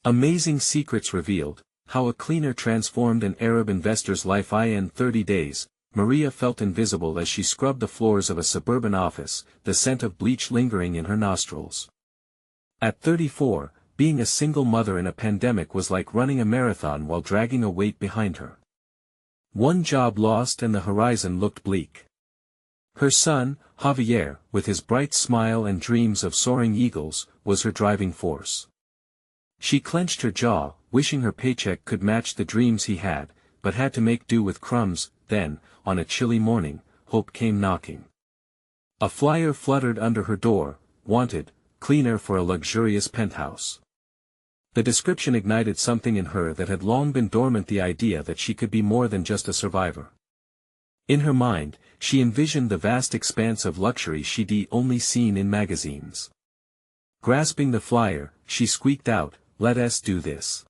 Amazing secrets revealed, how a cleaner transformed an Arab investor's life in 30 days. Maria felt invisible as she scrubbed the floors of a suburban office, the scent of bleach lingering in her nostrils. At 34, being a single mother in a pandemic was like running a marathon while dragging a weight behind her. One job lost and the horizon looked bleak. Her son, Javier, with his bright smile and dreams of soaring eagles, was her driving force. She clenched her jaw, wishing her paycheck could match the dreams he had, but had to make do with crumbs. Then, on a chilly morning, hope came knocking. A flyer fluttered under her door, wanted, cleaner for a luxurious penthouse. The description ignited something in her that had long been dormant, the idea that she could be more than just a survivor. In her mind, she envisioned the vast expanse of luxury she'd only seen in magazines. Grasping the flyer, she squeaked out, "Let us do this."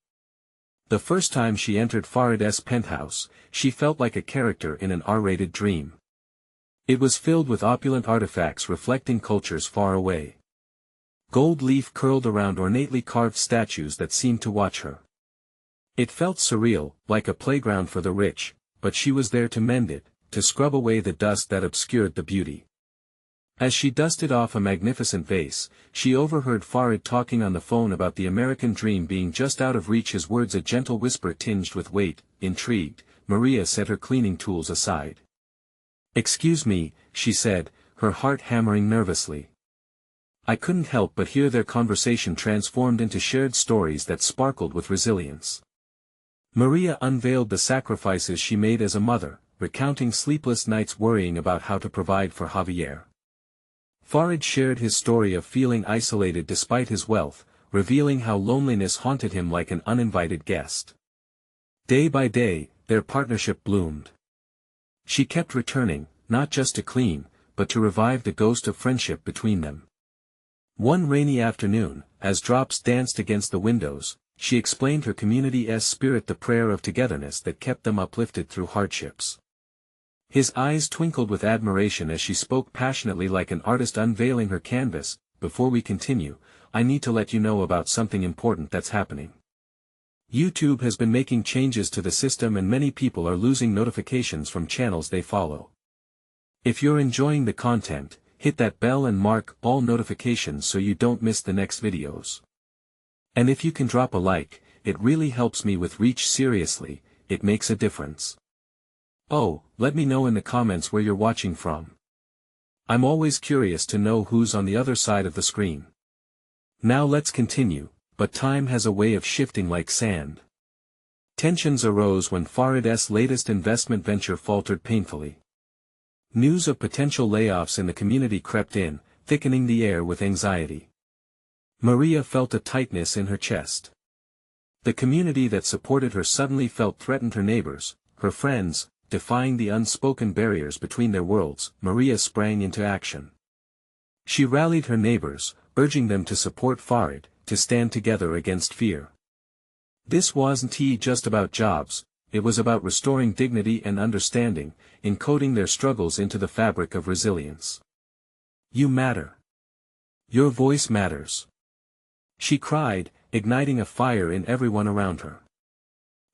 The first time she entered Farid's penthouse, she felt like a character in an R-rated dream. It was filled with opulent artifacts reflecting cultures far away. Gold leaf curled around ornately carved statues that seemed to watch her. It felt surreal, like a playground for the rich, but she was there to mend it, to scrub away the dust that obscured the beauty. As she dusted off a magnificent vase, she overheard Farid talking on the phone about the American dream being just out of reach, his words a gentle whisper tinged with weight. Intrigued, Maria set her cleaning tools aside. "Excuse me," she said, her heart hammering nervously. I couldn't help but hear their conversation transformed into shared stories that sparkled with resilience. Maria unveiled the sacrifices she made as a mother, recounting sleepless nights worrying about how to provide for Javier. Farid shared his story of feeling isolated despite his wealth, revealing how loneliness haunted him like an uninvited guest. Day by day, their partnership bloomed. She kept returning, not just to clean, but to revive the ghost of friendship between them. One rainy afternoon, as drops danced against the windows, she explained her community's spirit, the prayer of togetherness that kept them uplifted through hardships. His eyes twinkled with admiration as she spoke passionately like an artist unveiling her canvas. "Before we continue, I need to let you know about something important that's happening. YouTube has been making changes to the system and many people are losing notifications from channels they follow. If you're enjoying the content, hit that bell and mark all notifications so you don't miss the next videos. And if you can drop a like, it really helps me with reach. Seriously, it makes a difference. Oh, let me know in the comments where you're watching from. I'm always curious to know who's on the other side of the screen. Now let's continue, but time has a way of shifting like sand. Tensions arose when Farid's latest investment venture faltered painfully. News of potential layoffs in the community crept in, thickening the air with anxiety. Maria felt a tightness in her chest. The community that supported her suddenly felt threatened. Her neighbors, her friends, defying the unspoken barriers between their worlds. Maria sprang into action. She rallied her neighbors, urging them to support Farid, to stand together against fear. This wasn't just about jobs, it was about restoring dignity and understanding, encoding their struggles into the fabric of resilience. "You matter. Your voice matters," she cried, igniting a fire in everyone around her.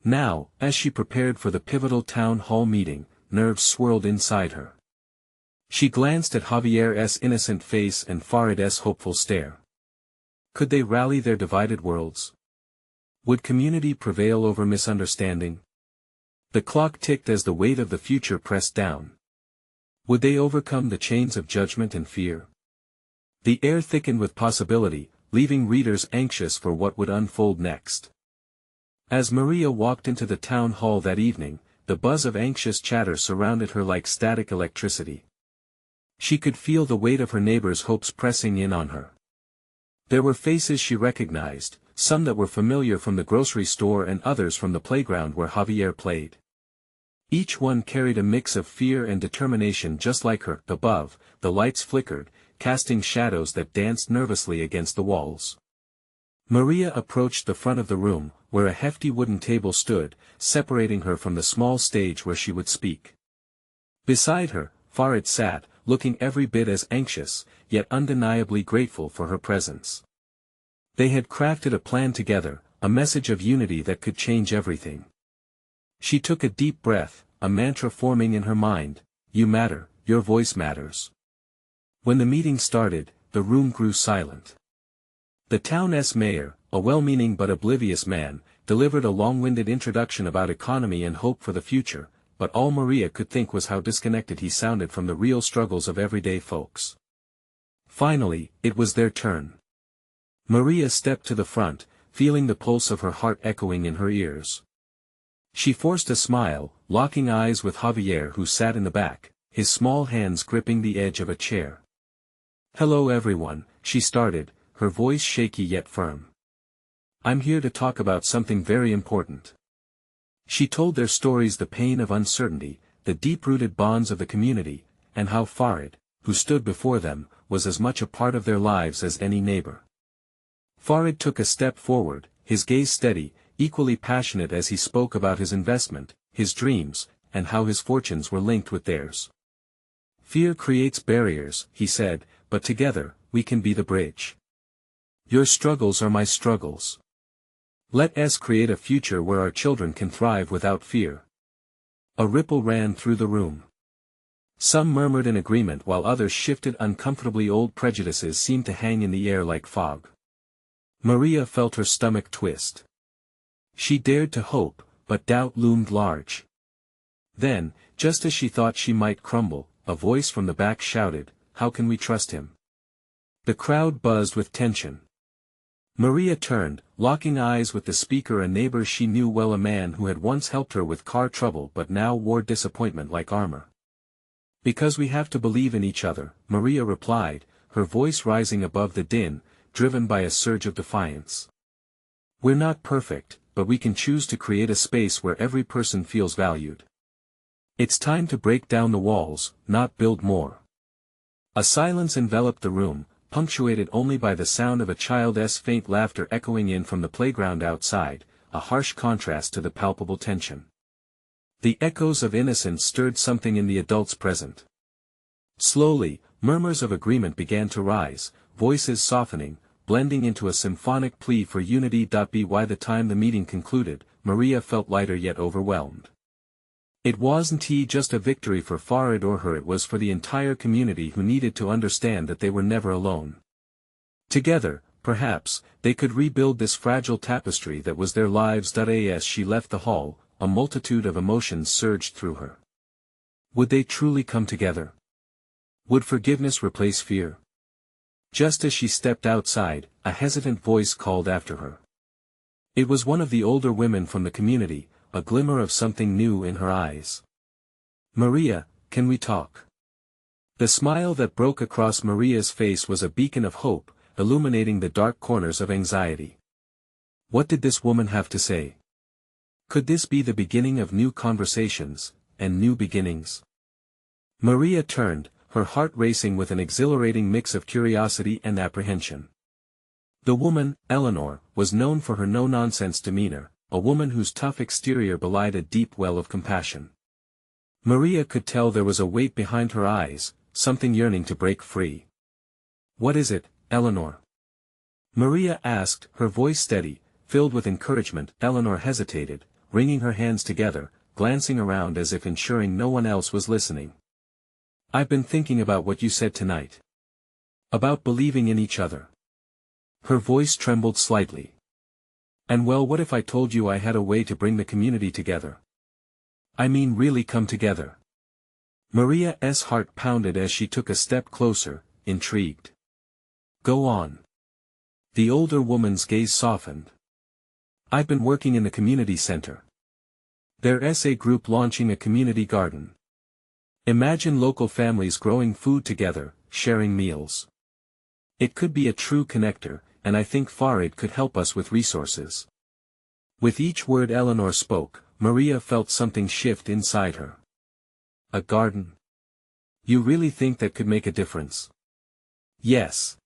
Now, as she prepared for the pivotal town hall meeting, nerves swirled inside her. She glanced at Javier's innocent face and Farid's hopeful stare. Could they rally their divided worlds? Would community prevail over misunderstanding? The clock ticked as the weight of the future pressed down. Would they overcome the chains of judgment and fear? The air thickened with possibility, leaving readers anxious for what would unfold next. As Maria walked into the town hall that evening, the buzz of anxious chatter surrounded her like static electricity. She could feel the weight of her neighbors' hopes pressing in on her. There were faces she recognized, some that were familiar from the grocery store and others from the playground where Javier played. Each one carried a mix of fear and determination just like her. Above, the lights flickered, casting shadows that danced nervously against the walls. Maria approached the front of the room, where a hefty wooden table stood, separating her from the small stage where she would speak. Beside her, Farid sat, looking every bit as anxious, yet undeniably grateful for her presence. They had crafted a plan together, a message of unity that could change everything. She took a deep breath, a mantra forming in her mind: "You matter, your voice matters." When the meeting started, the room grew silent. The town's mayor, a well-meaning but oblivious man, delivered a long-winded introduction about economy and hope for the future, but all Maria could think was how disconnected he sounded from the real struggles of everyday folks. Finally, it was their turn. Maria stepped to the front, feeling the pulse of her heart echoing in her ears. She forced a smile, locking eyes with Javier, who sat in the back, his small hands gripping the edge of a chair. "Hello everyone," she started, her voice shaky yet firm. "I'm here to talk about something very important." She told their stories, the pain of uncertainty, the deep-rooted bonds of the community, and how Farid, who stood before them, was as much a part of their lives as any neighbor. Farid took a step forward, his gaze steady, equally passionate as he spoke about his investment, his dreams, and how his fortunes were linked with theirs. "Fear creates barriers," he said, "but together, we can be the bridge. Your struggles are my struggles. Let us create a future where our children can thrive without fear." A ripple ran through the room. Some murmured in agreement while others shifted uncomfortably. Old prejudices seemed to hang in the air like fog. Maria felt her stomach twist. She dared to hope, but doubt loomed large. Then, just as she thought she might crumble, a voice from the back shouted, "How can we trust him?" The crowd buzzed with tension. Maria turned, locking eyes with the speaker, a neighbor she knew well, a man who had once helped her with car trouble but now wore disappointment like armor. "Because we have to believe in each other," Maria replied, her voice rising above the din, driven by a surge of defiance. "We're not perfect, but we can choose to create a space where every person feels valued. It's time to break down the walls, not build more." A silence enveloped the room, punctuated only by the sound of a child's faint laughter echoing in from the playground outside, a harsh contrast to the palpable tension. The echoes of innocence stirred something in the adults present. Slowly, murmurs of agreement began to rise, voices softening, blending into a symphonic plea for unity. By the time the meeting concluded, Maria felt lighter yet overwhelmed. It wasn't just a victory for Farid or her, it was for the entire community who needed to understand that they were never alone. Together, perhaps, they could rebuild this fragile tapestry that was their lives. As she left the hall, a multitude of emotions surged through her. Would they truly come together? Would forgiveness replace fear? Just as she stepped outside, a hesitant voice called after her. It was one of the older women from the community, a glimmer of something new in her eyes. "Maria, can we talk?" The smile that broke across Maria's face was a beacon of hope, illuminating the dark corners of anxiety. What did this woman have to say? Could this be the beginning of new conversations, and new beginnings? Maria turned, her heart racing with an exhilarating mix of curiosity and apprehension. The woman, Eleanor, was known for her no-nonsense demeanor, a woman whose tough exterior belied a deep well of compassion. Maria could tell there was a weight behind her eyes, something yearning to break free. "What is it, Eleanor?" Maria asked, her voice steady, filled with encouragement. Eleanor hesitated, wringing her hands together, glancing around as if ensuring no one else was listening. "I've been thinking about what you said tonight. About believing in each other." Her voice trembled slightly. "And well, what if I told you I had a way to bring the community together? I mean really come together." Maria's heart pounded as she took a step closer, intrigued. "Go on." The older woman's gaze softened. "I've been working in the community center. There's a group launching a community garden. Imagine local families growing food together, sharing meals. It could be a true connector, and I think Farid could help us with resources." With each word Eleanor spoke, Maria felt something shift inside her. A garden? You really think that could make a difference? Yes.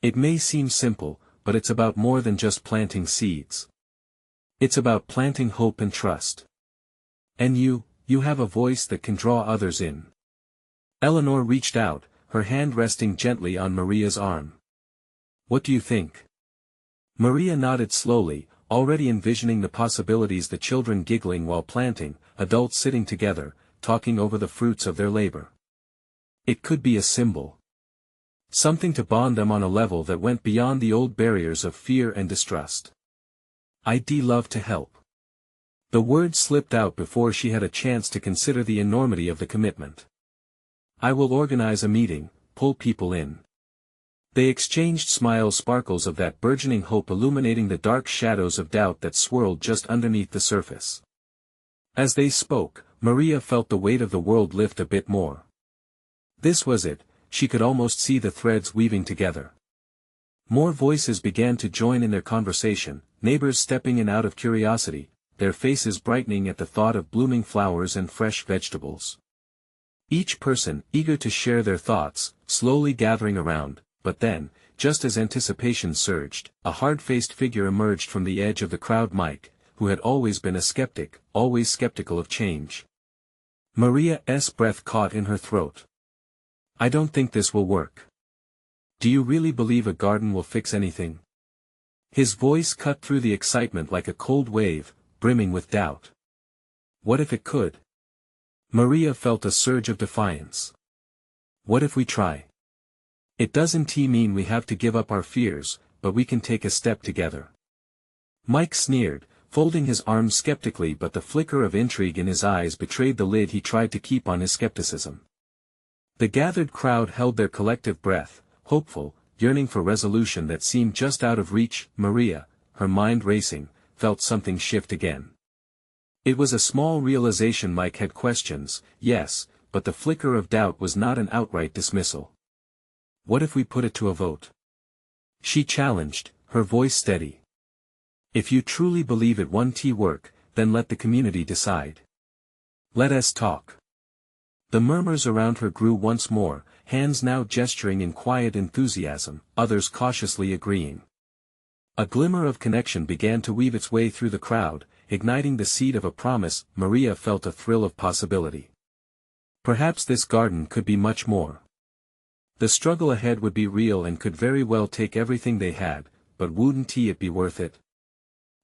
It may seem simple, but it's about more than just planting seeds. It's about planting hope and trust. And you have a voice that can draw others in. Eleanor reached out, her hand resting gently on Maria's arm. "What do you think?" Maria nodded slowly, already envisioning the possibilities, the children giggling while planting, adults sitting together, talking over the fruits of their labor. It could be a symbol. Something to bond them on a level that went beyond the old barriers of fear and distrust. "I'd love to help." The words slipped out before she had a chance to consider the enormity of the commitment. "I will organize a meeting, pull people in." They exchanged smiles, sparkles of that burgeoning hope illuminating the dark shadows of doubt that swirled just underneath the surface. As they spoke, Maria felt the weight of the world lift a bit more. This was it, she could almost see the threads weaving together. More voices began to join in their conversation, neighbors stepping in out of curiosity, their faces brightening at the thought of blooming flowers and fresh vegetables. Each person, eager to share their thoughts, slowly gathering around, but then, just as anticipation surged, a hard-faced figure emerged from the edge of the crowd. Mike, who had always been a skeptic, always skeptical of change. Maria's breath caught in her throat. "I don't think this will work." "Do you really believe a garden will fix anything?" His voice cut through the excitement like a cold wave, brimming with doubt. What if it could? Maria felt a surge of defiance. What if we try? It doesn't mean we have to give up our fears, but we can take a step together. Mike sneered, folding his arms skeptically, but the flicker of intrigue in his eyes betrayed the lid he tried to keep on his skepticism. The gathered crowd held their collective breath, hopeful, yearning for resolution that seemed just out of reach. Maria, her mind racing, felt something shift again. It was a small realization. Mike had questions, yes, but the flicker of doubt was not an outright dismissal. "What if we put it to a vote?" she challenged, her voice steady. "If you truly believe it won't work, then let the community decide. Let us talk." The murmurs around her grew once more, hands now gesturing in quiet enthusiasm, others cautiously agreeing. A glimmer of connection began to weave its way through the crowd, igniting the seed of a promise. Maria felt a thrill of possibility. Perhaps this garden could be much more. The struggle ahead would be real and could very well take everything they had, but wouldn't it be worth it?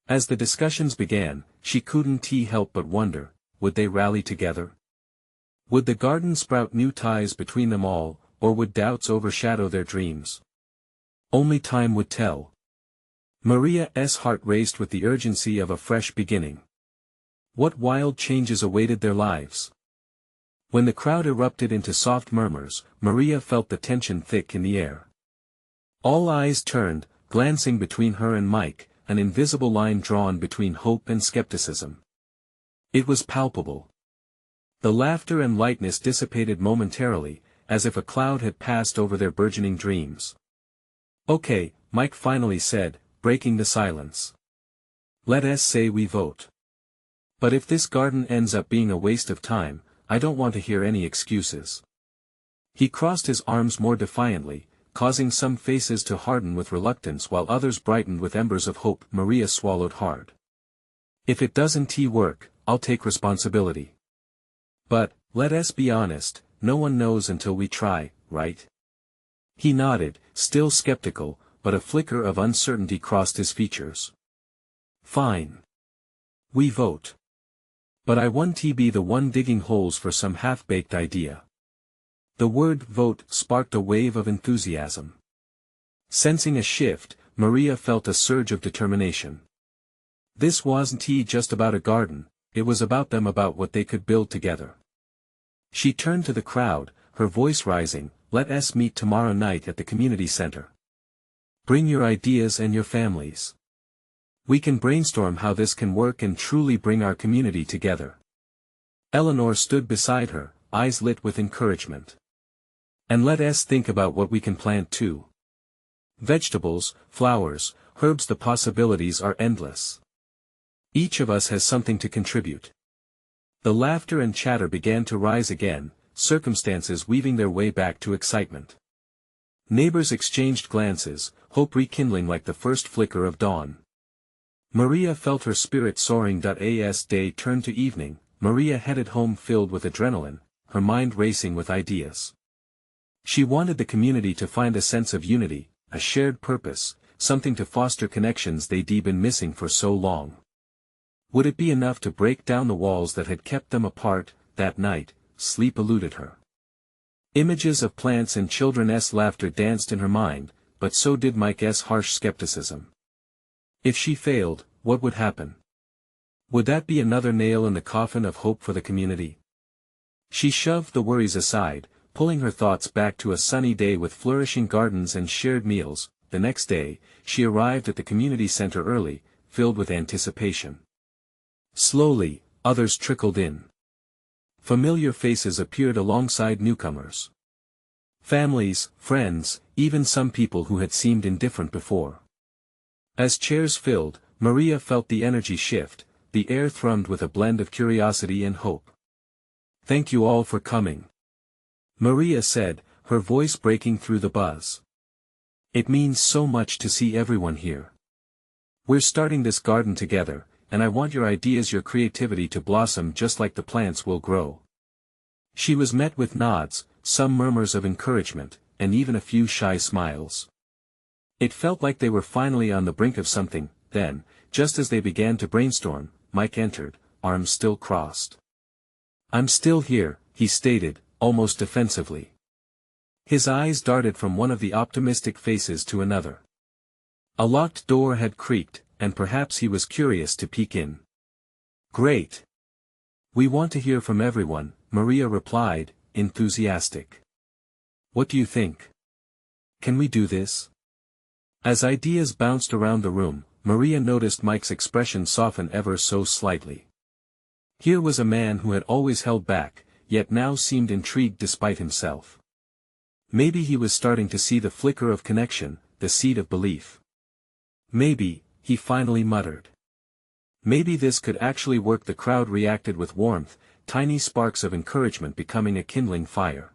As the discussions began, she couldn't help but wonder, would they rally together? Would the garden sprout new ties between them all, or would doubts overshadow their dreams? Only time would tell. Maria's heart raced with the urgency of a fresh beginning. What wild changes awaited their lives? When the crowd erupted into soft murmurs, Maria felt the tension thick in the air. All eyes turned, glancing between her and Mike, an invisible line drawn between hope and skepticism. It was palpable. The laughter and lightness dissipated momentarily, as if a cloud had passed over their burgeoning dreams. "Okay," Mike finally said, breaking the silence. "Let us say we vote. But if this garden ends up being a waste of time, I don't want to hear any excuses." He crossed his arms more defiantly, causing some faces to harden with reluctance while others brightened with embers of hope. Maria swallowed hard. "If it doesn't work, I'll take responsibility. But, let us be honest, no one knows until we try, right?" He nodded, still skeptical, but a flicker of uncertainty crossed his features. "Fine. We vote. But I won't be the one digging holes for some half-baked idea." The word vote sparked a wave of enthusiasm. Sensing a shift, Maria felt a surge of determination. This wasn't just about a garden, it was about them, about what they could build together. She turned to the crowd, her voice rising, "Let us meet tomorrow night at the community center. Bring your ideas and your families. We can brainstorm how this can work and truly bring our community together." Eleanor stood beside her, eyes lit with encouragement. "And let us think about what we can plant too. Vegetables, flowers, herbs, the possibilities are endless. Each of us has something to contribute." The laughter and chatter began to rise again, circumstances weaving their way back to excitement. Neighbors exchanged glances, hope rekindling like the first flicker of dawn. Maria felt her spirit soaring. As day turned to evening, Maria headed home filled with adrenaline, her mind racing with ideas. She wanted the community to find a sense of unity, a shared purpose, something to foster connections they'd been missing for so long. Would it be enough to break down the walls that had kept them apart? That night, sleep eluded her. Images of plants and children's laughter danced in her mind, but so did Mike's harsh skepticism. If she failed, what would happen? Would that be another nail in the coffin of hope for the community? She shoved the worries aside, pulling her thoughts back to a sunny day with flourishing gardens and shared meals. The next day, she arrived at the community center early, filled with anticipation. Slowly, others trickled in. Familiar faces appeared alongside newcomers. Families, friends, even some people who had seemed indifferent before. As chairs filled, Maria felt the energy shift, the air thrummed with a blend of curiosity and hope. "Thank you all for coming," Maria said, her voice breaking through the buzz. "It means so much to see everyone here. We're starting this garden together, and I want your ideas, your creativity to blossom just like the plants will grow." She was met with nods, some murmurs of encouragement, and even a few shy smiles. It felt like they were finally on the brink of something. Then, just as they began to brainstorm, Mike entered, arms still crossed. "I'm still here," he stated, almost defensively. His eyes darted from one of the optimistic faces to another. A locked door had creaked, and perhaps he was curious to peek in. "Great. We want to hear from everyone," Maria replied, enthusiastic. "What do you think? Can we do this?" As ideas bounced around the room, Maria noticed Mike's expression soften ever so slightly. Here was a man who had always held back, yet now seemed intrigued despite himself. Maybe he was starting to see the flicker of connection, the seed of belief. "Maybe," he finally muttered. "Maybe this could actually work." The crowd reacted with warmth, tiny sparks of encouragement becoming a kindling fire.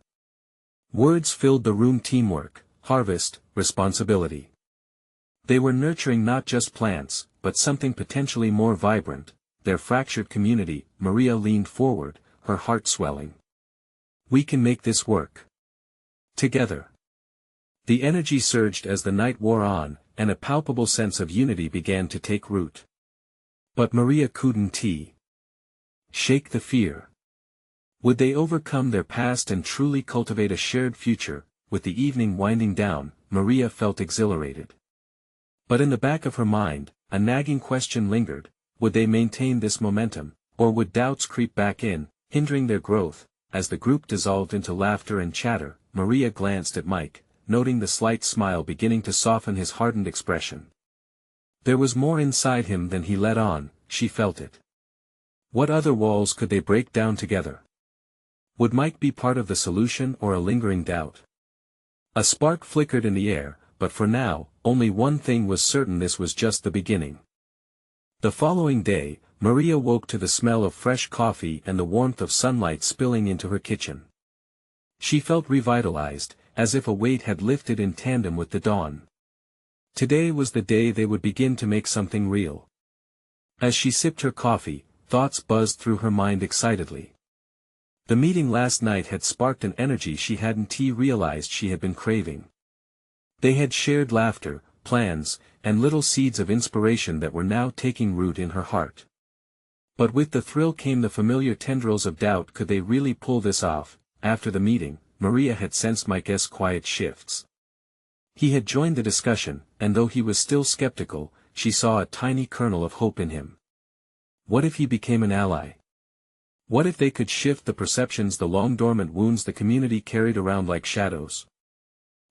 Words filled the room: teamwork, harvest, responsibility. They were nurturing not just plants, but something potentially more vibrant, their fractured community. Maria leaned forward, her heart swelling. "We can make this work. Together." The energy surged as the night wore on, and a palpable sense of unity began to take root. But Maria couldn't shake the fear. Would they overcome their past and truly cultivate a shared future? With the evening winding down, Maria felt exhilarated. But in the back of her mind, a nagging question lingered: would they maintain this momentum, or would doubts creep back in, hindering their growth? As the group dissolved into laughter and chatter, Maria glanced at Mike, noting the slight smile beginning to soften his hardened expression. There was more inside him than he let on, she felt it. What other walls could they break down together? Would Mike be part of the solution or a lingering doubt? A spark flickered in the air, but for now, only one thing was certain: this was just the beginning. The following day, Maria woke to the smell of fresh coffee and the warmth of sunlight spilling into her kitchen. She felt revitalized, as if a weight had lifted in tandem with the dawn. Today was the day they would begin to make something real. As she sipped her coffee, thoughts buzzed through her mind excitedly. The meeting last night had sparked an energy she hadn't realized she had been craving. They had shared laughter, plans, and little seeds of inspiration that were now taking root in her heart. But with the thrill came the familiar tendrils of doubt: could they really pull this off? After the meeting, Maria had sensed Mike's quiet shifts. He had joined the discussion, and though he was still skeptical, she saw a tiny kernel of hope in him. What if he became an ally? What if they could shift the perceptions, the long-dormant wounds the community carried around like shadows?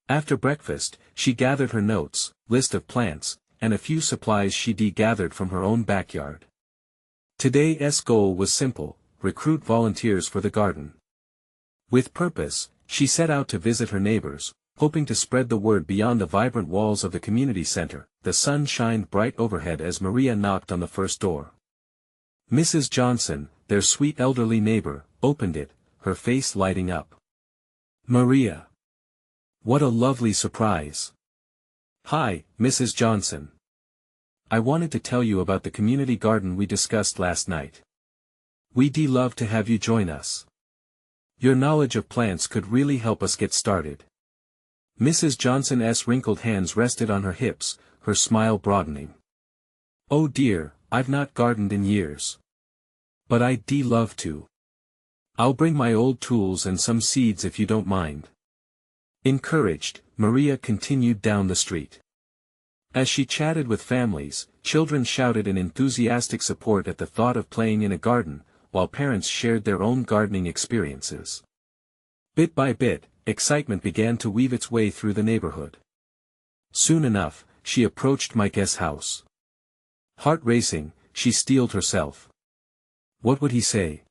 After breakfast, she gathered her notes, list of plants, and a few supplies she'd gathered from her own backyard. Today's goal was simple: recruit volunteers for the garden. With purpose, she set out to visit her neighbors, hoping to spread the word beyond the vibrant walls of the community center. The sun shined bright overhead as Maria knocked on the first door. Mrs. Johnson, their sweet elderly neighbor, opened it, her face lighting up. "Maria! What a lovely surprise!" "Hi, Mrs. Johnson. I wanted to tell you about the community garden we discussed last night. We'd love to have you join us. Your knowledge of plants could really help us get started." Mrs. Johnson's wrinkled hands rested on her hips, her smile broadening. "Oh dear, I've not gardened in years. But I'd love to. I'll bring my old tools and some seeds if you don't mind." Encouraged, Maria continued down the street. As she chatted with families, children shouted in enthusiastic support at the thought of playing in a garden, while parents shared their own gardening experiences. Bit by bit, excitement began to weave its way through the neighborhood. Soon enough, she approached Mike's house. Heart racing, she steeled herself. What would he say?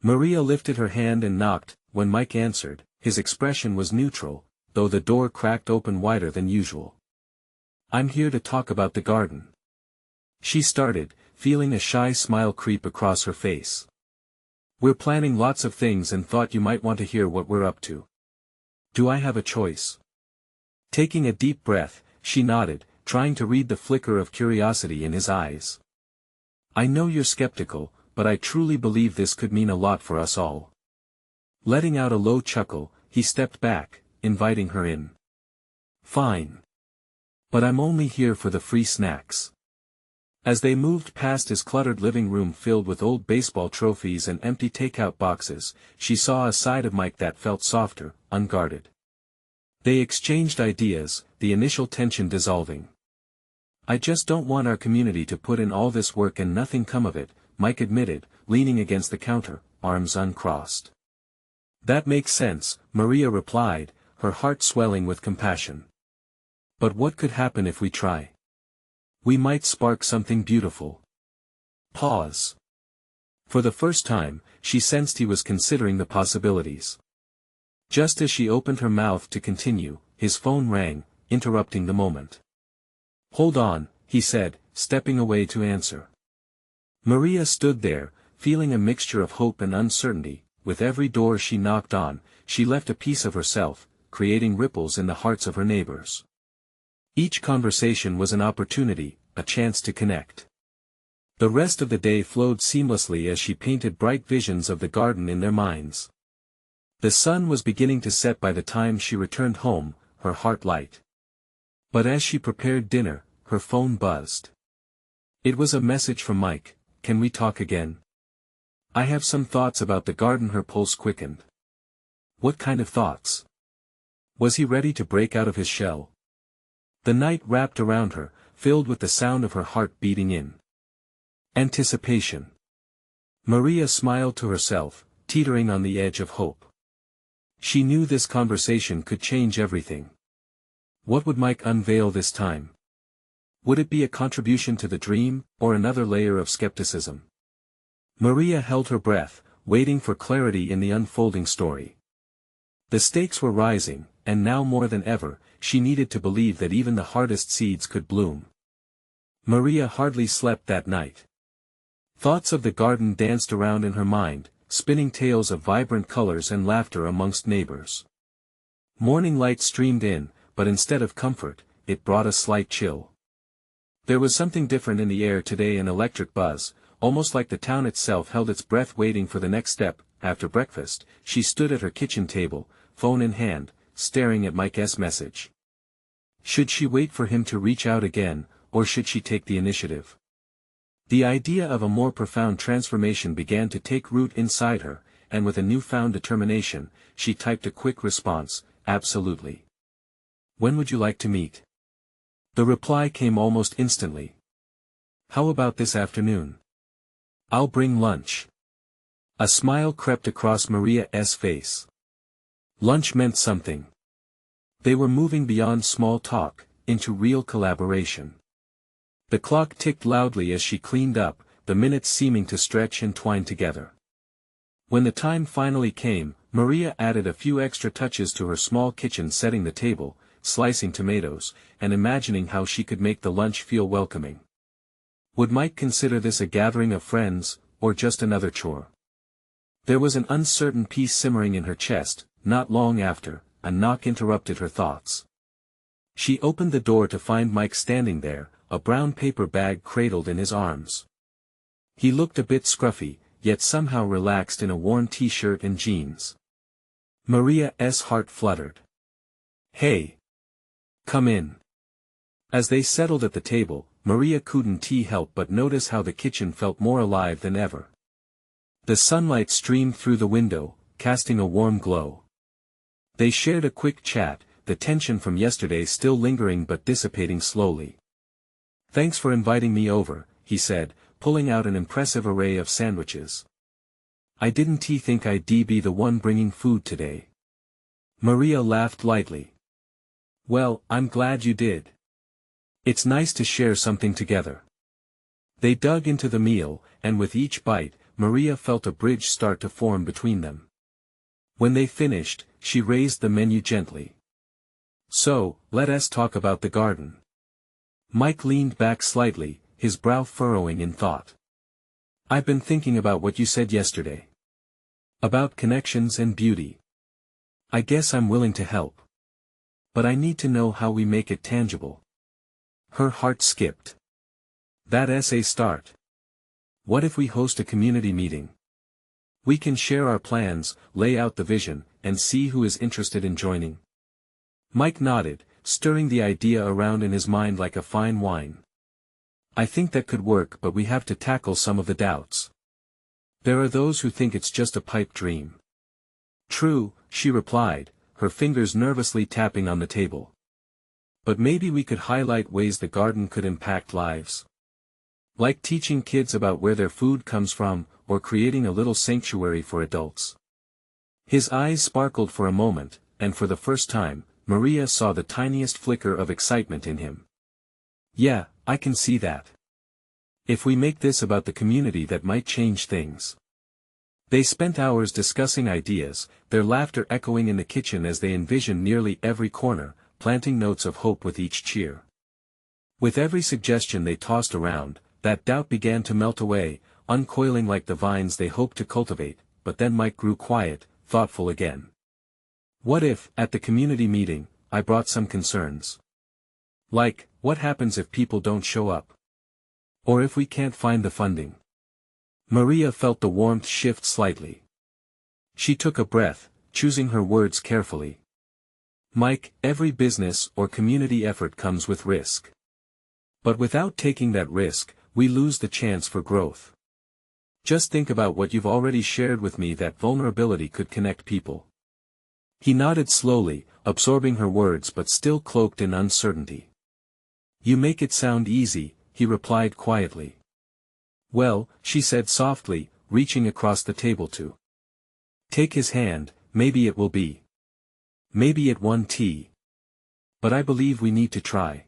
Maria lifted her hand and knocked. When Mike answered, his expression was neutral, though the door cracked open wider than usual. "I'm here to talk about the garden." She started, feeling a shy smile creep across her face. "We're planning lots of things and thought you might want to hear what we're up to. Do I have a choice?" Taking a deep breath, she nodded, trying to read the flicker of curiosity in his eyes. "I know you're skeptical, but I truly believe this could mean a lot for us all." Letting out a low chuckle, he stepped back, inviting her in. "Fine. But I'm only here for the free snacks." As they moved past his cluttered living room filled with old baseball trophies and empty takeout boxes, she saw a side of Mike that felt softer, unguarded. They exchanged ideas, the initial tension dissolving. "I just don't want our community to put in all this work and nothing come of it," Mike admitted, leaning against the counter, arms uncrossed. "That makes sense," Maria replied, her heart swelling with compassion. "But what could happen if we try? We might spark something beautiful." Pause. For the first time, she sensed he was considering the possibilities. Just as she opened her mouth to continue, his phone rang, interrupting the moment. "Hold on," he said, stepping away to answer. Maria stood there, feeling a mixture of hope and uncertainty. With every door she knocked on, she left a piece of herself, creating ripples in the hearts of her neighbors. Each conversation was an opportunity, a chance to connect. The rest of the day flowed seamlessly as she painted bright visions of the garden in their minds. The sun was beginning to set by the time she returned home, her heart light. But as she prepared dinner, her phone buzzed. It was a message from Mike. "Can we talk again? I have some thoughts about the garden." Her pulse quickened. What kind of thoughts? Was he ready to break out of his shell? The night wrapped around her, filled with the sound of her heart beating in anticipation. Maria smiled to herself, teetering on the edge of hope. She knew this conversation could change everything. What would Mike unveil this time? Would it be a contribution to the dream, or another layer of skepticism? Maria held her breath, waiting for clarity in the unfolding story. The stakes were rising, and now more than ever, she needed to believe that even the hardest seeds could bloom. Maria hardly slept that night. Thoughts of the garden danced around in her mind, spinning tales of vibrant colors and laughter amongst neighbors. Morning light streamed in, but instead of comfort, it brought a slight chill. There was something different in the air today, an electric buzz, almost like the town itself held its breath waiting for the next step. After breakfast, she stood at her kitchen table, phone in hand, staring at Mike's message. Should she wait for him to reach out again, or should she take the initiative? The idea of a more profound transformation began to take root inside her, and with a newfound determination, she typed a quick response, "Absolutely. When would you like to meet?" The reply came almost instantly. "How about this afternoon? I'll bring lunch." A smile crept across Maria's face. Lunch meant something. They were moving beyond small talk, into real collaboration. The clock ticked loudly as she cleaned up, the minutes seeming to stretch and twine together. When the time finally came, Maria added a few extra touches to her small kitchen, setting the table, slicing tomatoes, and imagining how she could make the lunch feel welcoming. Would Mike consider this a gathering of friends, or just another chore? There was an uncertain peace simmering in her chest. Not long after, a knock interrupted her thoughts. She opened the door to find Mike standing there, a brown paper bag cradled in his arms. He looked a bit scruffy, yet somehow relaxed in a worn t-shirt and jeans. Maria's heart fluttered. "Hey! Come in." As they settled at the table, Maria couldn't help but notice how the kitchen felt more alive than ever. The sunlight streamed through the window, casting a warm glow. They shared a quick chat, the tension from yesterday still lingering but dissipating slowly. "Thanks for inviting me over," he said, pulling out an impressive array of sandwiches. "I didn't think I'd be the one bringing food today." Maria laughed lightly. "Well, I'm glad you did. It's nice to share something together." They dug into the meal, and with each bite, Maria felt a bridge start to form between them. When they finished, she raised the menu gently. "So, let us talk about the garden." Mike leaned back slightly, his brow furrowing in thought. "I've been thinking about what you said yesterday. About connections and beauty. I guess I'm willing to help. But I need to know how we make it tangible." Her heart skipped. "That's a start. What if we host a community meeting? We can share our plans, lay out the vision, and see who is interested in joining." Mike nodded, stirring the idea around in his mind like a fine wine. "I think that could work, but we have to tackle some of the doubts. There are those who think it's just a pipe dream." "True," she replied, her fingers nervously tapping on the table. "But maybe we could highlight ways the garden could impact lives. Like teaching kids about where their food comes from, or creating a little sanctuary for adults." His eyes sparkled for a moment, and for the first time, Maria saw the tiniest flicker of excitement in him. "Yeah, I can see that. If we make this about the community, that might change things." They spent hours discussing ideas, their laughter echoing in the kitchen as they envisioned nearly every corner, planting notes of hope with each cheer. With every suggestion they tossed around, that doubt began to melt away, uncoiling like the vines they hoped to cultivate, but then Mike grew quiet, thoughtful again. "What if, at the community meeting, I brought some concerns? Like, what happens if people don't show up? Or if we can't find the funding?" Maria felt the warmth shift slightly. She took a breath, choosing her words carefully. "Mike, every business or community effort comes with risk. But without taking that risk, we lose the chance for growth. Just think about what you've already shared with me, that vulnerability could connect people." He nodded slowly, absorbing her words but still cloaked in uncertainty. "You make it sound easy," he replied quietly. "Well," she said softly, reaching across the table to take his hand, "maybe it will be. Maybe it won't tea. But I believe we need to try."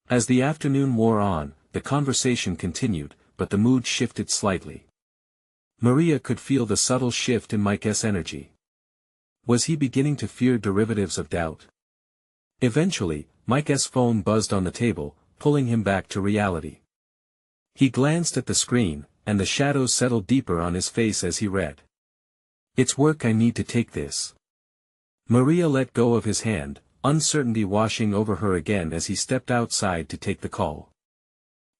As the afternoon wore on, the conversation continued, but the mood shifted slightly. Maria could feel the subtle shift in Mike's energy. Was he beginning to fear derivatives of doubt? Eventually, Mike's phone buzzed on the table, pulling him back to reality. He glanced at the screen, and the shadows settled deeper on his face as he read. "It's work, I need to take this." Maria let go of his hand, uncertainty washing over her again as he stepped outside to take the call.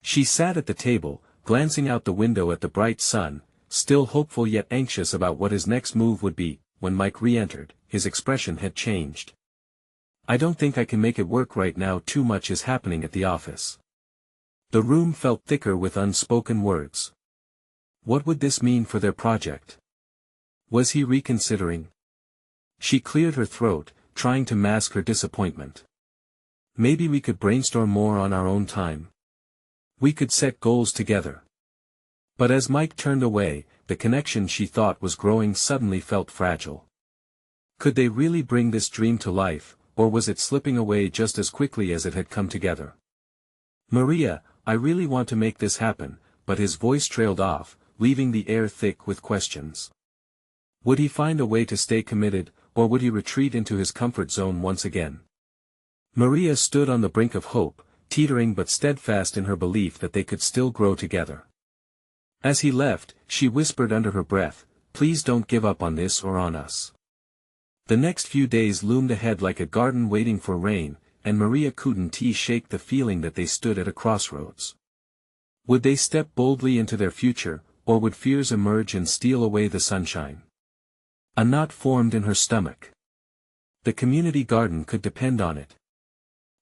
She sat at the table, glancing out the window at the bright sun, still hopeful yet anxious about what his next move would be. When Mike re-entered, his expression had changed. "I don't think I can make it work right now, too much is happening at the office." The room felt thicker with unspoken words. What would this mean for their project? Was he reconsidering? She cleared her throat, trying to mask her disappointment. "Maybe we could brainstorm more on our own time. We could set goals together." But as Mike turned away, the connection she thought was growing suddenly felt fragile. Could they really bring this dream to life, or was it slipping away just as quickly as it had come together? "Maria, I really want to make this happen," but his voice trailed off, leaving the air thick with questions. Would he find a way to stay committed, or would he retreat into his comfort zone once again? Maria stood on the brink of hope, teetering but steadfast in her belief that they could still grow together. As he left, she whispered under her breath, "Please don't give up on this or on us." The next few days loomed ahead like a garden waiting for rain, and Maria couldn't shake the feeling that they stood at a crossroads. Would they step boldly into their future, or would fears emerge and steal away the sunshine? A knot formed in her stomach. The community garden could depend on it.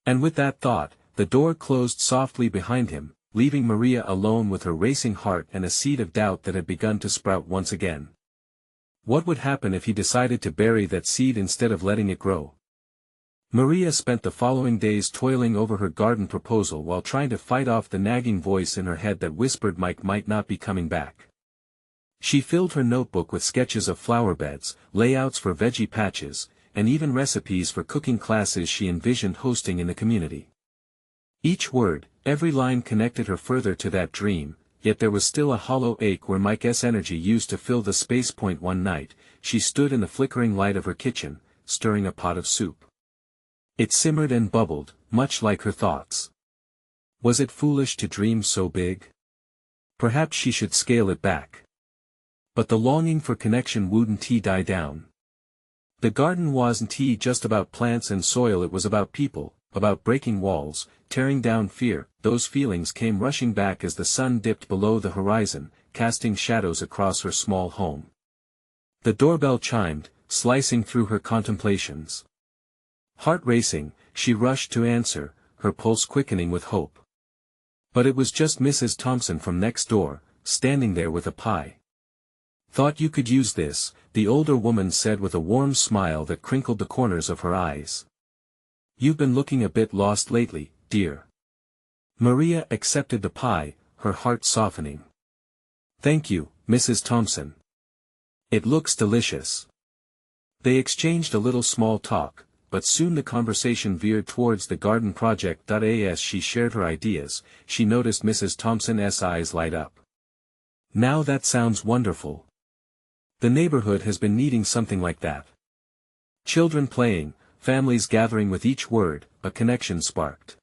And with that thought, the door closed softly behind him, leaving Maria alone with her racing heart and a seed of doubt that had begun to sprout once again. What would happen if he decided to bury that seed instead of letting it grow? Maria spent the following days toiling over her garden proposal while trying to fight off the nagging voice in her head that whispered Mike might not be coming back. She filled her notebook with sketches of flower beds, layouts for veggie patches, and even recipes for cooking classes she envisioned hosting in the community. Each word, every line connected her further to that dream, yet there was still a hollow ache where Mike's energy used to fill the space. One night, she stood in the flickering light of her kitchen, stirring a pot of soup. It simmered and bubbled, much like her thoughts. Was it foolish to dream so big? Perhaps she should scale it back. But the longing for connection wouldn't die down. The garden wasn't just about plants and soil, it was about people, about breaking walls, tearing down fear. Those feelings came rushing back as the sun dipped below the horizon, casting shadows across her small home. The doorbell chimed, slicing through her contemplations. Heart racing, she rushed to answer, her pulse quickening with hope. But it was just Mrs. Thompson from next door, standing there with a pie. "Thought you could use this," the older woman said with a warm smile that crinkled the corners of her eyes. "You've been looking a bit lost lately, dear." Maria accepted the pie, her heart softening. "Thank you, Mrs. Thompson. It looks delicious." They exchanged a little small talk, but soon the conversation veered towards the garden project. As she shared her ideas, she noticed Mrs. Thompson's eyes light up. "Now that sounds wonderful. The neighborhood has been needing something like that. Children playing, families gathering with each word, a connection sparked."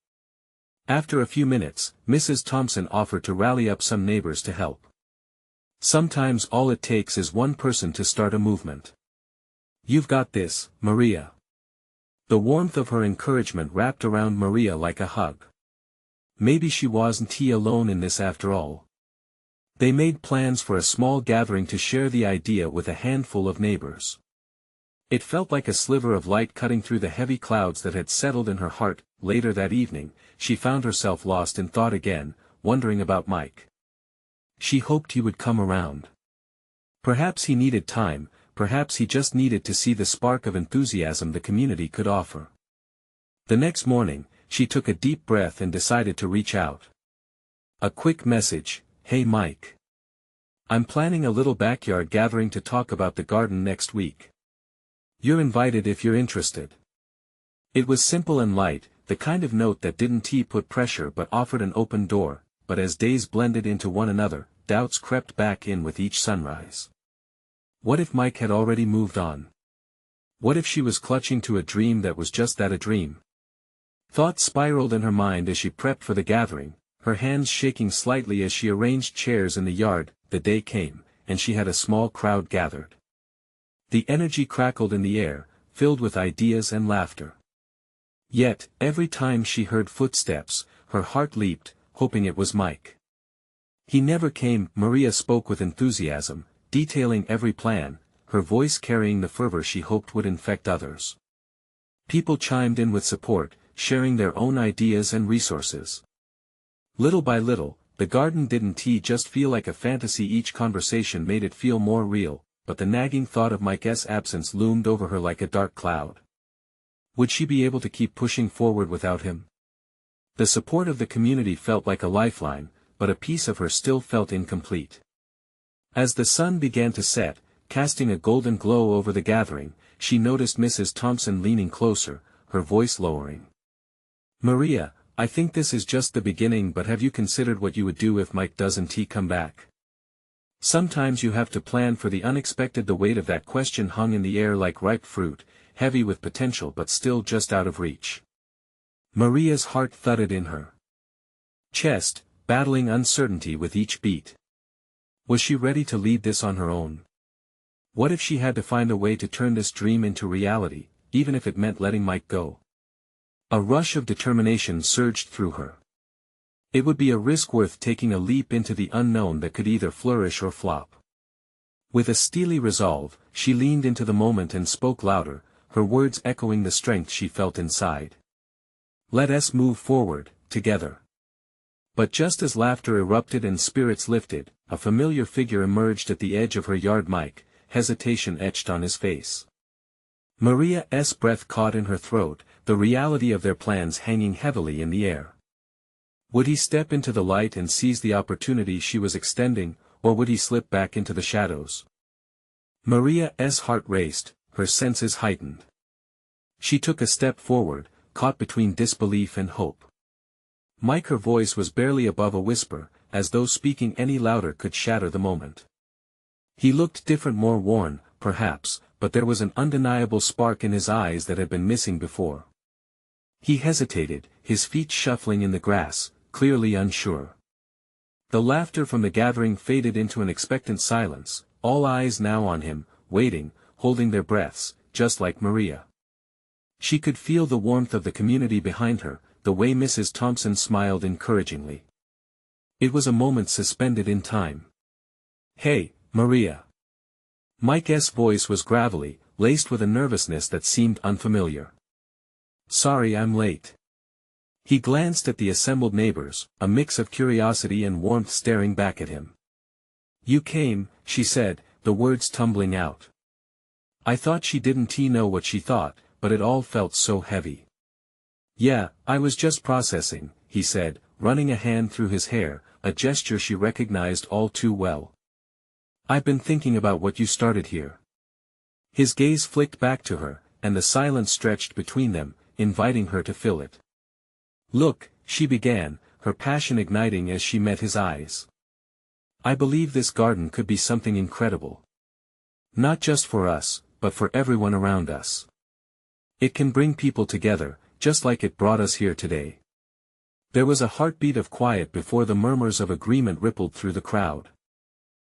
After a few minutes, Mrs. Thompson offered to rally up some neighbors to help. Sometimes all it takes is one person to start a movement. "You've got this, Maria." The warmth of her encouragement wrapped around Maria like a hug. Maybe she wasn't alone in this after all. They made plans for a small gathering to share the idea with a handful of neighbors. It felt like a sliver of light cutting through the heavy clouds that had settled in her heart. Later that evening, she found herself lost in thought again, wondering about Mike. She hoped he would come around. Perhaps he needed time, perhaps he just needed to see the spark of enthusiasm the community could offer. The next morning, she took a deep breath and decided to reach out. A quick message: "Hey Mike. I'm planning a little backyard gathering to talk about the garden next week. You're invited if you're interested." It was simple and light, the kind of note that didn't put pressure but offered an open door. But as days blended into one another, doubts crept back in with each sunrise. What if Mike had already moved on? What if she was clutching to a dream that was just that, a dream? Thoughts spiraled in her mind as she prepped for the gathering, her hands shaking slightly as she arranged chairs in the yard. The day came, and she had a small crowd gathered. The energy crackled in the air, filled with ideas and laughter. Yet, every time she heard footsteps, her heart leaped, hoping it was Mike. He never came. Maria spoke with enthusiasm, detailing every plan, her voice carrying the fervor she hoped would infect others. People chimed in with support, sharing their own ideas and resources. Little by little, the garden didn't just feel like a fantasy. Each conversation made it feel more real, but the nagging thought of Mike's absence loomed over her like a dark cloud. Would she be able to keep pushing forward without him? The support of the community felt like a lifeline, but a piece of her still felt incomplete. As the sun began to set, casting a golden glow over the gathering, she noticed Mrs. Thompson leaning closer, her voice lowering. "Maria, I think this is just the beginning, but have you considered what you would do if Mike doesn't come back? Sometimes you have to plan for the unexpected." The weight of that question hung in the air like ripe fruit, heavy with potential but still just out of reach. Maria's heart thudded in her chest, battling uncertainty with each beat. Was she ready to lead this on her own? What if she had to find a way to turn this dream into reality, even if it meant letting Mike go? A rush of determination surged through her. It would be a risk worth taking, a leap into the unknown that could either flourish or flop. With a steely resolve, she leaned into the moment and spoke louder, her words echoing the strength she felt inside. "Let us move forward, together. But just as laughter erupted and spirits lifted, a familiar figure emerged at the edge of her yard. Mike, hesitation etched on his face. Maria's breath caught in her throat, the reality of their plans hanging heavily in the air. Would he step into the light and seize the opportunity she was extending, or would he slip back into the shadows? Maria's heart raced, her senses heightened. She took a step forward, caught between disbelief and hope. Mike, her voice was barely above a whisper, as though speaking any louder could shatter the moment. He looked different, more worn, perhaps, but there was an undeniable spark in his eyes that had been missing before. He hesitated, his feet shuffling in the grass, clearly unsure. The laughter from the gathering faded into an expectant silence, all eyes now on him, waiting, holding their breaths, just like Maria. She could feel the warmth of the community behind her, the way Mrs. Thompson smiled encouragingly. It was a moment suspended in time. "Hey, Maria." Mike's voice was gravelly, laced with a nervousness that seemed unfamiliar. "Sorry I'm late." He glanced at the assembled neighbors, a mix of curiosity and warmth staring back at him. "You came," she said, the words tumbling out. I thought she didn't know what she thought, but it all felt so heavy. "Yeah, I was just processing," he said, running a hand through his hair, a gesture she recognized all too well. "I've been thinking about what you started here." His gaze flicked back to her, and the silence stretched between them, inviting her to fill it. "Look," she began, her passion igniting as she met his eyes. "I believe this garden could be something incredible. Not just for us, but for everyone around us. It can bring people together, just like it brought us here today." There was a heartbeat of quiet before the murmurs of agreement rippled through the crowd.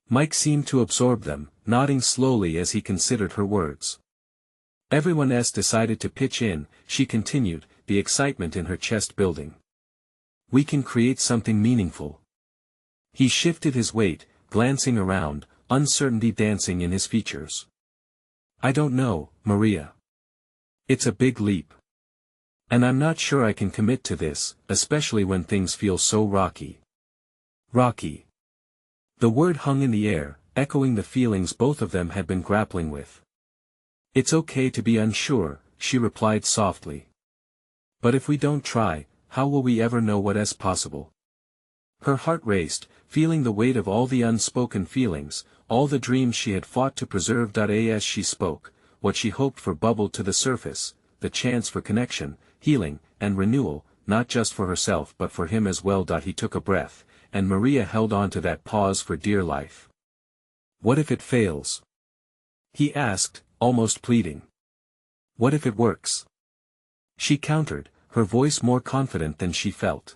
Mike seemed to absorb them, nodding slowly as he considered her words. Everyone else decided to pitch in, she continued, the excitement in her chest building. "We can create something meaningful." He shifted his weight, glancing around, uncertainty dancing in his features. "I don't know, Maria. It's a big leap. And I'm not sure I can commit to this, especially when things feel so rocky." Rocky. The word hung in the air, echoing the feelings both of them had been grappling with. "It's okay to be unsure," she replied softly. "But if we don't try, how will we ever know what is possible?" Her heart raced, feeling the weight of all the unspoken feelings, all the dreams she had fought to preserve. As she spoke, what she hoped for bubbled to the surface, the chance for connection, healing, and renewal, not just for herself but for him as well. He took a breath, and Maria held on to that pause for dear life. "What if it fails?" he asked, almost pleading. "What if it works?" She countered, her voice more confident than she felt.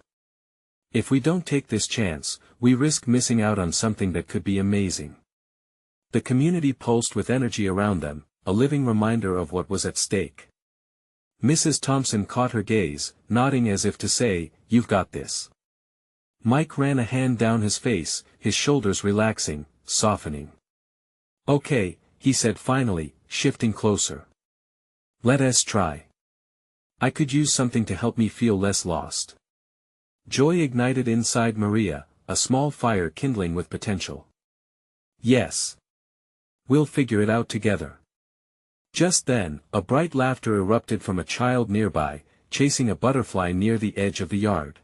"If we don't take this chance, we risk missing out on something that could be amazing." The community pulsed with energy around them, a living reminder of what was at stake. Mrs. Thompson caught her gaze, nodding as if to say, "You've got this." Mike ran a hand down his face, his shoulders relaxing, softening. "Okay," he said finally, shifting closer. "Let us try. I could use something to help me feel less lost." Joy ignited inside Maria, a small fire kindling with potential. "Yes. We'll figure it out together." Just then, a bright laughter erupted from a child nearby, chasing a butterfly near the edge of the yard.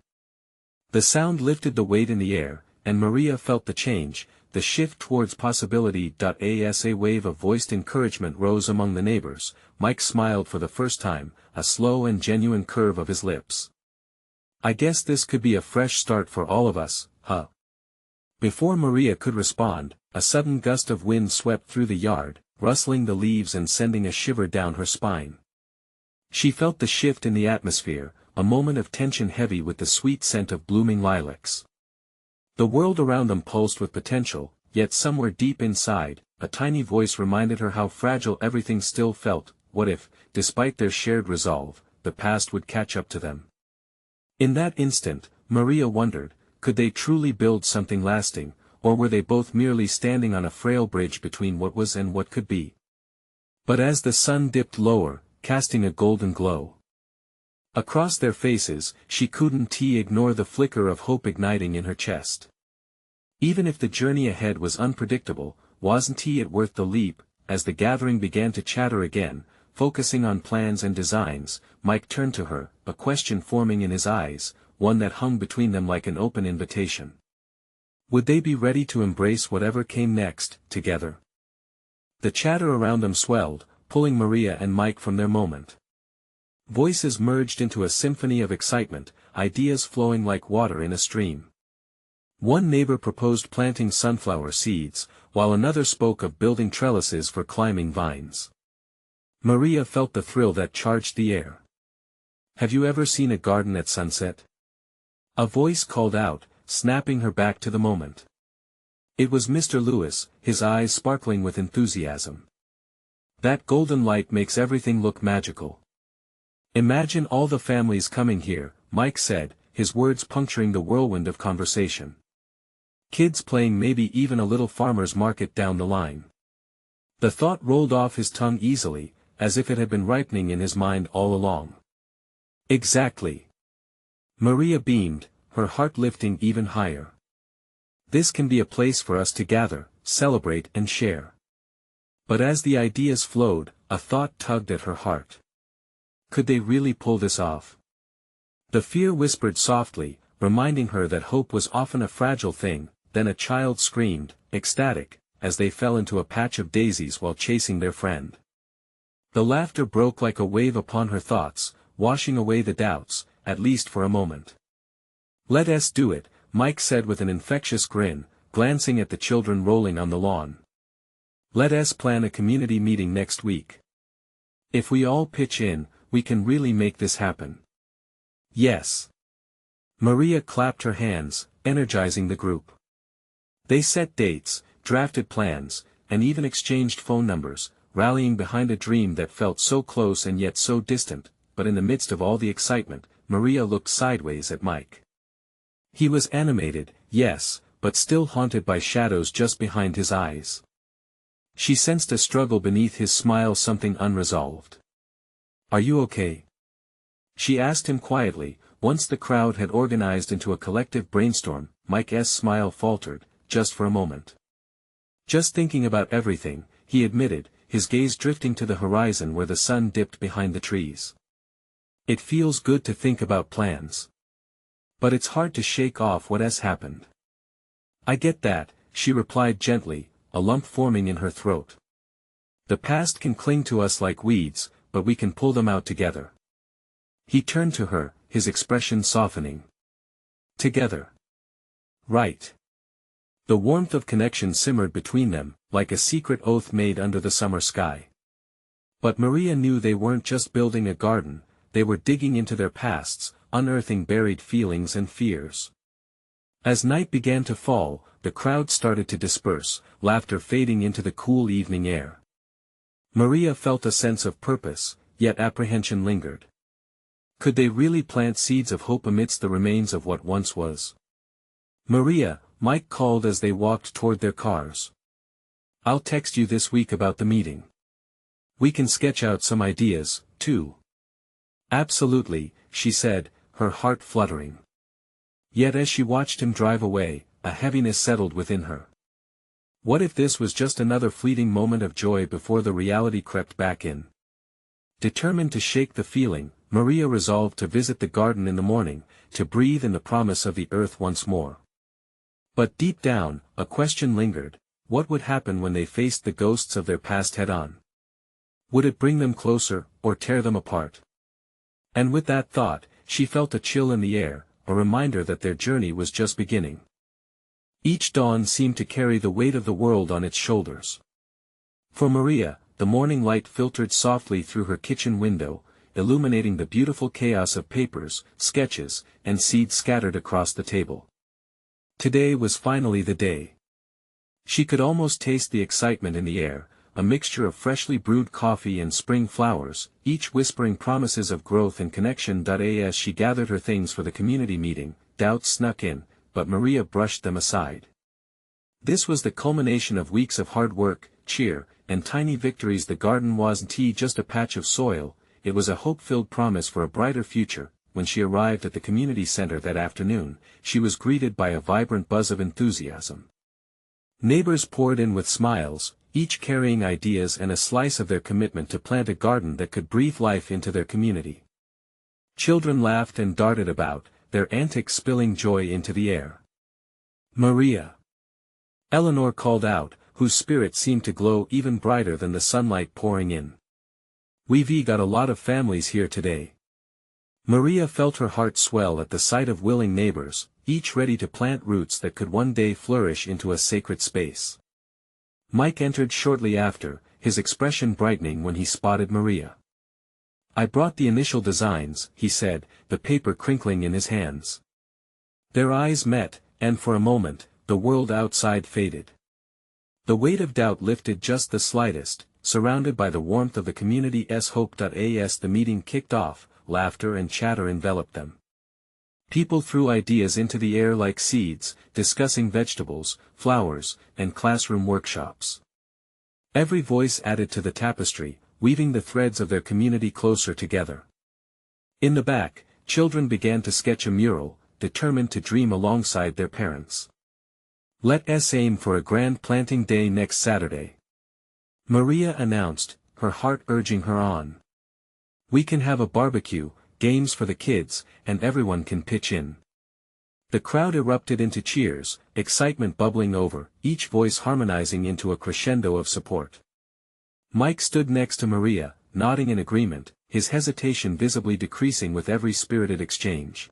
The sound lifted the weight in the air, and Maria felt the change, the shift towards possibility. As a wave of voiced encouragement rose among the neighbors, Mike smiled for the first time, a slow and genuine curve of his lips. "I guess this could be a fresh start for all of us, huh?" Before Maria could respond, a sudden gust of wind swept through the yard, rustling the leaves and sending a shiver down her spine. She felt the shift in the atmosphere, a moment of tension heavy with the sweet scent of blooming lilacs. The world around them pulsed with potential, yet somewhere deep inside, a tiny voice reminded her how fragile everything still felt. What if, despite their shared resolve, the past would catch up to them? In that instant, Maria wondered, could they truly build something lasting, or were they both merely standing on a frail bridge between what was and what could be? But as the sun dipped lower, casting a golden glow Across their faces, she couldn't ignore the flicker of hope igniting in her chest. Even if the journey ahead was unpredictable, wasn't it worth the leap? As the gathering began to chatter again, focusing on plans and designs, Mike turned to her, a question forming in his eyes, one that hung between them like an open invitation. Would they be ready to embrace whatever came next, together? The chatter around them swelled, pulling Maria and Mike from their moment. Voices merged into a symphony of excitement, ideas flowing like water in a stream. One neighbor proposed planting sunflower seeds, while another spoke of building trellises for climbing vines. Maria felt the thrill that charged the air. Have you ever seen a garden at sunset? A voice called out, snapping her back to the moment. It was Mr. Lewis, his eyes sparkling with enthusiasm. That golden light makes everything look magical. Imagine all the families coming here, Mike said, his words puncturing the whirlwind of conversation. Kids playing, maybe even a little farmer's market down the line. The thought rolled off his tongue easily, as if it had been ripening in his mind all along. Exactly. Maria beamed, her heart lifting even higher. This can be a place for us to gather, celebrate and share. But as the ideas flowed, a thought tugged at her heart. Could they really pull this off? The fear whispered softly, reminding her that hope was often a fragile thing. Then a child screamed, ecstatic, as they fell into a patch of daisies while chasing their friend. The laughter broke like a wave upon her thoughts, washing away the doubts, at least for a moment. Let us do it, Mike said with an infectious grin, glancing at the children rolling on the lawn. Let us plan a community meeting next week. If we all pitch in, we can really make this happen. Yes. Maria clapped her hands, energizing the group. They set dates, drafted plans, and even exchanged phone numbers, rallying behind a dream that felt so close and yet so distant. But in the midst of all the excitement, Maria looked sideways at Mike. He was animated, yes, but still haunted by shadows just behind his eyes. She sensed a struggle beneath his smile, something unresolved. Are you okay? She asked him quietly. Once the crowd had organized into a collective brainstorm, Mike's smile faltered, just for a moment. Just thinking about everything, he admitted, his gaze drifting to the horizon where the sun dipped behind the trees. It feels good to think about plans. But it's hard to shake off what has happened. I get that, she replied gently, a lump forming in her throat. The past can cling to us like weeds, but we can pull them out together. He turned to her, his expression softening. Together. Right. The warmth of connection simmered between them, like a secret oath made under the summer sky. But Maria knew they weren't just building a garden, they were digging into their pasts, unearthing buried feelings and fears. As night began to fall, the crowd started to disperse, laughter fading into the cool evening air. Maria felt a sense of purpose, yet apprehension lingered. Could they really plant seeds of hope amidst the remains of what once was? Maria, Mike called as they walked toward their cars. I'll text you this week about the meeting. We can sketch out some ideas, too. Absolutely, she said, her heart fluttering. Yet as she watched him drive away, a heaviness settled within her. What if this was just another fleeting moment of joy before the reality crept back in? Determined to shake the feeling, Maria resolved to visit the garden in the morning, to breathe in the promise of the earth once more. But deep down, a question lingered: what would happen when they faced the ghosts of their past head-on? Would it bring them closer, or tear them apart? And with that thought, she felt a chill in the air, a reminder that their journey was just beginning. Each dawn seemed to carry the weight of the world on its shoulders. For Maria, the morning light filtered softly through her kitchen window, illuminating the beautiful chaos of papers, sketches, and seeds scattered across the table. Today was finally the day. She could almost taste the excitement in the air, a mixture of freshly brewed coffee and spring flowers, each whispering promises of growth and connection. As she gathered her things for the community meeting, doubts snuck in, but Maria brushed them aside. This was the culmination of weeks of hard work, cheer, and tiny victories. The garden wasn't just a patch of soil, it was a hope-filled promise for a brighter future. When she arrived at the community center that afternoon, she was greeted by a vibrant buzz of enthusiasm. Neighbors poured in with smiles, each carrying ideas and a slice of their commitment to plant a garden that could breathe life into their community. Children laughed and darted about, their antics spilling joy into the air. "Maria!" Eleanor called out, whose spirit seemed to glow even brighter than the sunlight pouring in. "We've got a lot of families here today." Maria felt her heart swell at the sight of willing neighbors, each ready to plant roots that could one day flourish into a sacred space. Mike entered shortly after, his expression brightening when he spotted Maria. "I brought the initial designs," he said, the paper crinkling in his hands. Their eyes met, and for a moment, the world outside faded. The weight of doubt lifted just the slightest, surrounded by the warmth of the community's hope. As the meeting kicked off, laughter and chatter enveloped them. People threw ideas into the air like seeds, discussing vegetables, flowers, and classroom workshops. Every voice added to the tapestry, weaving the threads of their community closer together. In the back, children began to sketch a mural, determined to dream alongside their parents. "Let's aim for a grand planting day next Saturday," Maria announced, her heart urging her on. "We can have a barbecue, games for the kids, and everyone can pitch in." The crowd erupted into cheers, excitement bubbling over, each voice harmonizing into a crescendo of support. Mike stood next to Maria, nodding in agreement, his hesitation visibly decreasing with every spirited exchange.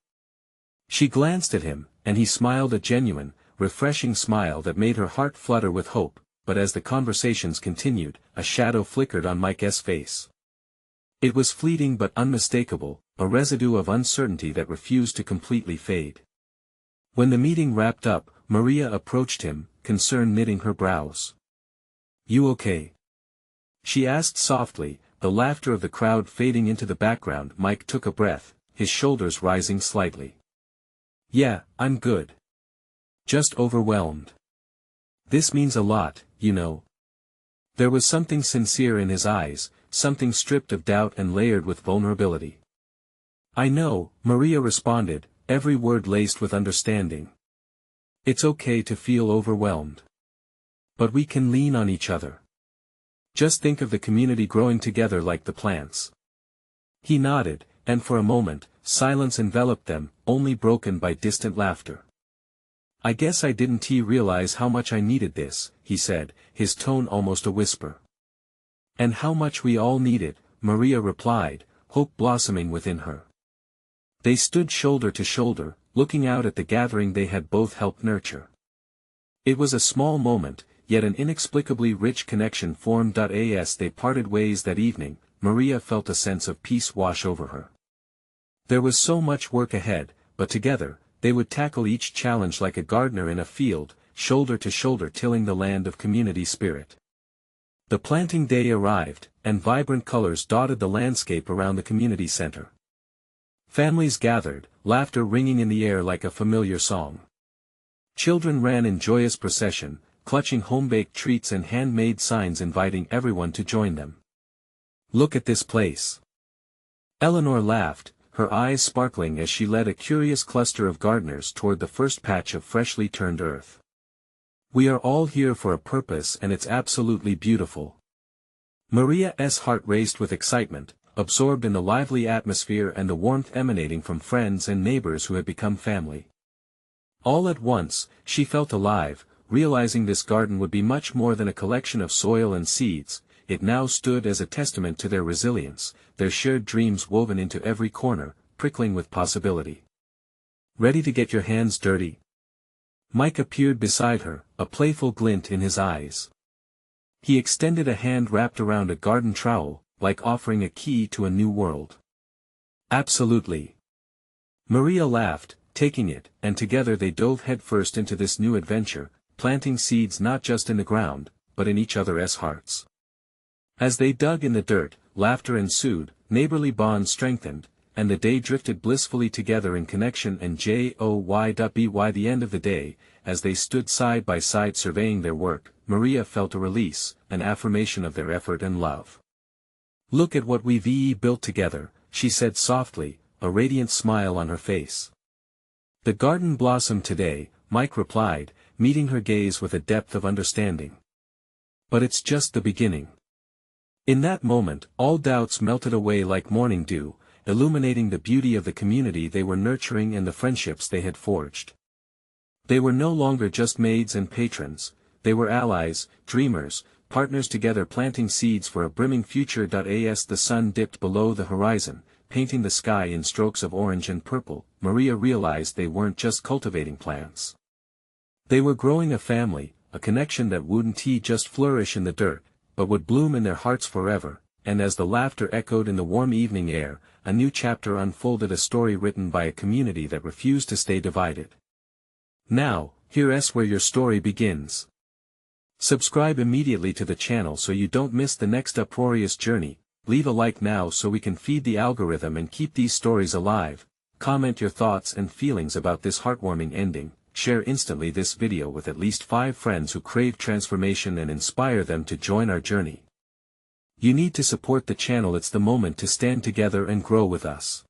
She glanced at him, and he smiled a genuine, refreshing smile that made her heart flutter with hope, but as the conversations continued, a shadow flickered on Mike's face. It was fleeting but unmistakable, a residue of uncertainty that refused to completely fade. When the meeting wrapped up, Maria approached him, concern knitting her brows. "You okay?" she asked softly, the laughter of the crowd fading into the background. Mike took a breath, his shoulders rising slightly. "Yeah, I'm good. Just overwhelmed. This means a lot, you know." There was something sincere in his eyes, something stripped of doubt and layered with vulnerability. "I know," Maria responded, every word laced with understanding. "It's okay to feel overwhelmed. But we can lean on each other. Just think of the community growing together like the plants." He nodded, and for a moment, silence enveloped them, only broken by distant laughter. "I guess I didn't realize how much I needed this," he said, his tone almost a whisper. "And how much we all need it," Maria replied, hope blossoming within her. They stood shoulder to shoulder, looking out at the gathering they had both helped nurture. It was a small moment, yet an inexplicably rich connection formed. As they parted ways that evening, Maria felt a sense of peace wash over her. There was so much work ahead, but together, they would tackle each challenge like a gardener in a field, shoulder to shoulder tilling the land of community spirit. The planting day arrived, and vibrant colors dotted the landscape around the community center. Families gathered, laughter ringing in the air like a familiar song. Children ran in joyous procession, clutching home-baked treats and handmade signs inviting everyone to join them. "Look at this place." Eleanor laughed, her eyes sparkling as she led a curious cluster of gardeners toward the first patch of freshly turned earth. "We are all here for a purpose and it's absolutely beautiful." Maria's heart raced with excitement, absorbed in the lively atmosphere and the warmth emanating from friends and neighbors who had become family. All at once, she felt alive, realizing this garden would be much more than a collection of soil and seeds. It now stood as a testament to their resilience, their shared dreams woven into every corner, prickling with possibility. "Ready to get your hands dirty?" Mike appeared beside her, a playful glint in his eyes. He extended a hand wrapped around a garden trowel, like offering a key to a new world. "Absolutely." Maria laughed, taking it, and together they dove headfirst into this new adventure, planting seeds not just in the ground, but in each other's hearts. As they dug in the dirt, laughter ensued, neighborly bonds strengthened, and the day drifted blissfully together in connection and joy. By the end of the day, as they stood side by side surveying their work, Maria felt a release, an affirmation of their effort and love. Look at what we've built together, she said softly, a radiant smile on her face. The garden blossomed today, Mike replied, meeting her gaze with a depth of understanding. But it's just the beginning. In that moment, all doubts melted away like morning dew, illuminating the beauty of the community they were nurturing and the friendships they had forged. They were no longer just maids and patrons, they were allies, dreamers, partners together planting seeds for a brimming future. As the sun dipped below the horizon, painting the sky in strokes of orange and purple, Maria realized they weren't just cultivating plants. They were growing a family, a connection that wouldn't just flourish in the dirt, but would bloom in their hearts forever, and as the laughter echoed in the warm evening air, a new chapter unfolded, a story written by a community that refused to stay divided. Now, here's where your story begins. Subscribe immediately to the channel so you don't miss the next uproarious journey, leave a like now so we can feed the algorithm and keep these stories alive, comment your thoughts and feelings about this heartwarming ending, share instantly this video with at least 5 friends who crave transformation and inspire them to join our journey. You need to support the channel. It's the moment to stand together and grow with us.